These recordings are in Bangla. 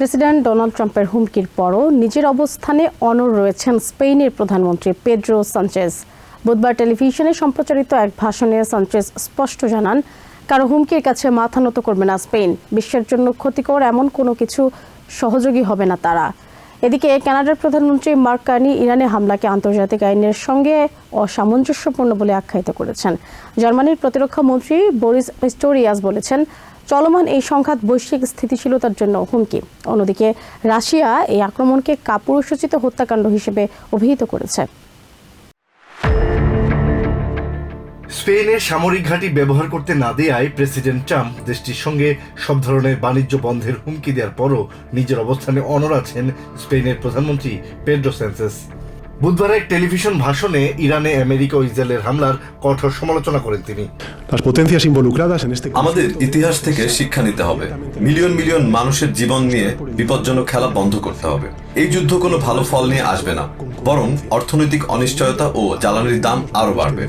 প্রেসিডেন্ট ডোনাল্ড ট্রাম্পের হুমকির পরও নিজের অবস্থানে অনড় রয়েছেন স্পেনের প্রধানমন্ত্রী পেড্রো সানচেজ। বুধবার টেলিভিশনে সম্প্রচারিত এক ভাষণে সানচেজ স্পষ্ট জানান, কারো হুমকির কাছে মাথা নত করবে না স্পেন। বিশ্বের জন্য ক্ষতিকর এমন কোনো কিছু সহযোগী হবে না তারা। এদিকে কানাডার প্রধানমন্ত্রী মার্ক কার্নি ইরানে হামলাকে আন্তর্জাতিক আইনের সঙ্গে অসামঞ্জস্যপূর্ণ বলে আখ্যায়িত করেছেন। জার্মানির প্রতিরক্ষা মন্ত্রী বরিস পিস্টোরিয়াস বলেছেন, চলমান এই সংঘাত বৈশ্বিক স্থিতিশীলতার জন্য হুমকি। অন্যদিকে রাশিয়া এই আক্রমণকে কাপুরুষোচিত হত্যাকাণ্ড হিসেবে অভিহিত করেছে। স্পেনের সামরিক ঘাঁটি ব্যবহার করতে না দেয়ায় প্রেসিডেন্ট ট্রাম্প দেশটির সঙ্গে সব ধরনের বাণিজ্য বন্ধের হুমকি দেওয়ার পরও নিজের অবস্থানে অনড় আছেন স্পেনের প্রধানমন্ত্রী পেড্রো সানচেজ। বুধবার এক টেলিভিশন ভাষণে ইরানে আমেরিকা ও ইসরায়েলের হামলার কঠোর সমালোচনা করেন তিনি। আমাদের ইতিহাস থেকে শিক্ষা নিতে হবে। মিলিয়ন মিলিয়ন মানুষের জীবন নিয়ে বিপজ্জনক খেলা বন্ধ করতে হবে। এই যুদ্ধ কোনো ভালো ফল নিয়ে আসবে না, বরং অর্থনৈতিক অনিশ্চয়তা ও জ্বালানির দাম আরো বাড়বে।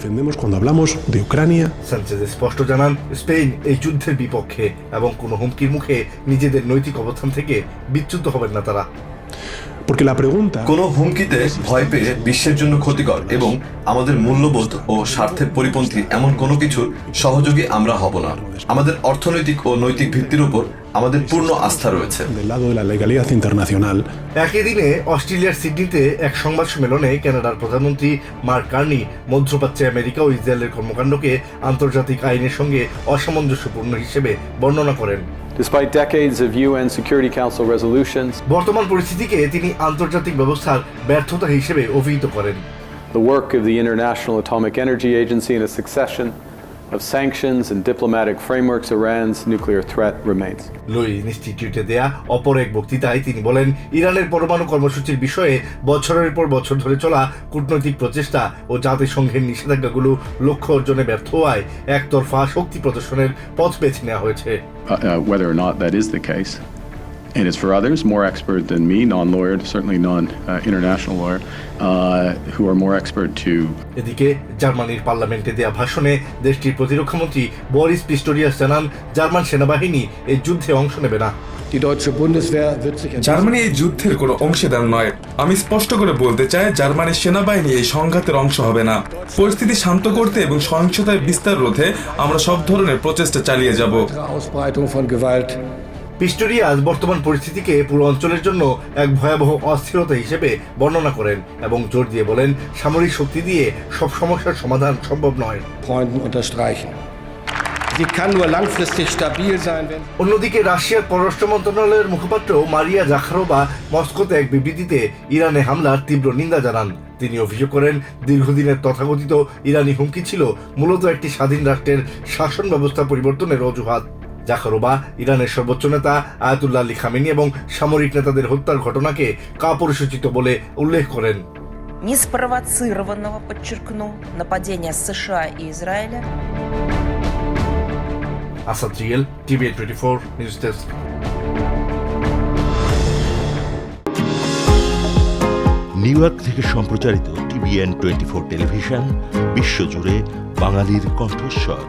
সানচেজ স্পষ্ট জানান, স্পেন এই যুদ্ধের বিপক্ষে এবং কোনো হুমকির মুখে নিজেদের নৈতিক অবস্থান থেকে বিচ্যুত হবেন না তারা। কোনো হুমকিতে ভয় পেয়ে বিশ্বের জন্য ক্ষতিকর এবং আমাদের মূল্যবোধ ও স্বার্থের পরিপন্থী এমন কোনো কিছুর সহযোগী আমরা হব না। আমাদের অর্থনৈতিক ও নৈতিক ভিত্তির উপর আমাদের পূর্ণ আস্থা রয়েছে। একই দিনে অস্ট্রেলিয়ার সিডনিতে এক সংবাদ সম্মেলনে কানাডার প্রধানমন্ত্রী মার্ক কার্নি মধ্যপ্রাচ্যে আমেরিকা ও ইসরায়েলের কর্মকাণ্ডকে আন্তর্জাতিক আইনের সঙ্গে অসামঞ্জস্যপূর্ণ হিসেবে বর্ণনা করেন। Despite decades of UN Security Council resolutions, বর্তমান পরিস্থিতিকে তিনি আন্তর্জাতিক ব্যবস্থার ব্যর্থতা হিসেবে অভিহিত করেন। the work of the International Atomic Energy Agency and a succession of sanctions and diplomatic frameworks, Iran's nuclear threat remains. Louis ইনস্টিটিউটে দেয়া অপর এক বক্তৃতায় তিনি বলেন, ইরানের পরমাণু কর্মসূচির বিষয়ে বছরের পর বছর ধরে চলা কূটনৈতিক প্রচেষ্টা ও জাতিসংঘের নিষেধাজ্ঞাগুলো লক্ষ্য অর্জনে ব্যর্থ হওয়ায় একতরফা শক্তি প্রদর্শনের পথ বেছে নেওয়া হয়েছে। Whether or not that is the case, and it's for others more expert than me, non-lawyer, certainly non-international lawyer, who are more expert to. এদিকে জার্মানির পার্লামেন্টে দেয়া ভাষণে দেশটির প্রতিরক্ষামন্ত্রী বরিস পিস্টোরিয়াস জানান, জার্মান সেনাবাহিনী এই যুদ্ধে অংশ নেবে না। জার্মানি এই যুদ্ধের কোনো অংশীদার নয়। আমি স্পষ্ট করে বলতে চাই, জার্মানির সেনাবাহিনী এই সংঘাতের অংশ হবে না। পরিস্থিতি শান্ত করতে এবং সহিংসতার বিস্তার রোধে আমরা সব ধরনের প্রচেষ্টা চালিয়ে যাব। পিস্টোরিয়াস বর্তমান পরিস্থিতিকে পুরো অঞ্চলের জন্য এক ভয়াবহ অস্থিরতা হিসেবে বর্ণনা করেন এবং জোর দিয়ে বলেন, সামরিক শক্তি দিয়ে সব সমস্যার সমাধান সম্ভব নয়। অন্যদিকে রাশিয়ার পররাষ্ট্র মন্ত্রণালয়ের মুখপাত্র মারিয়া জাখারোভা মস্কোতে এক বিবৃতিতে ইরানে হামলার তীব্র নিন্দা জানান। তিনি অভিযোগ করেন, দীর্ঘদিনের তথাকথিত ইরানি হুমকি ছিল মূলত একটি স্বাধীন রাষ্ট্রের শাসন ব্যবস্থা পরিবর্তনের অজুহাত। জাখারোভা ইরানের সর্বোচ্চ নেতা আয়াতুল্লাহ আলী খামেনি এবং সামরিক নেতাদের হত্যার ঘটনাকে কাপুরুষোচিত বলে উল্লেখ করেন। неспровоцированного, подчеркну, нападения США и Израиля. আসাদ রিয়েল, TVN 24 news desk. New York থেকে সম্প্রচারিত TVN 24 টেলিভিশন বিশ্বজুড়ে বাঙালির কণ্ঠস্বর।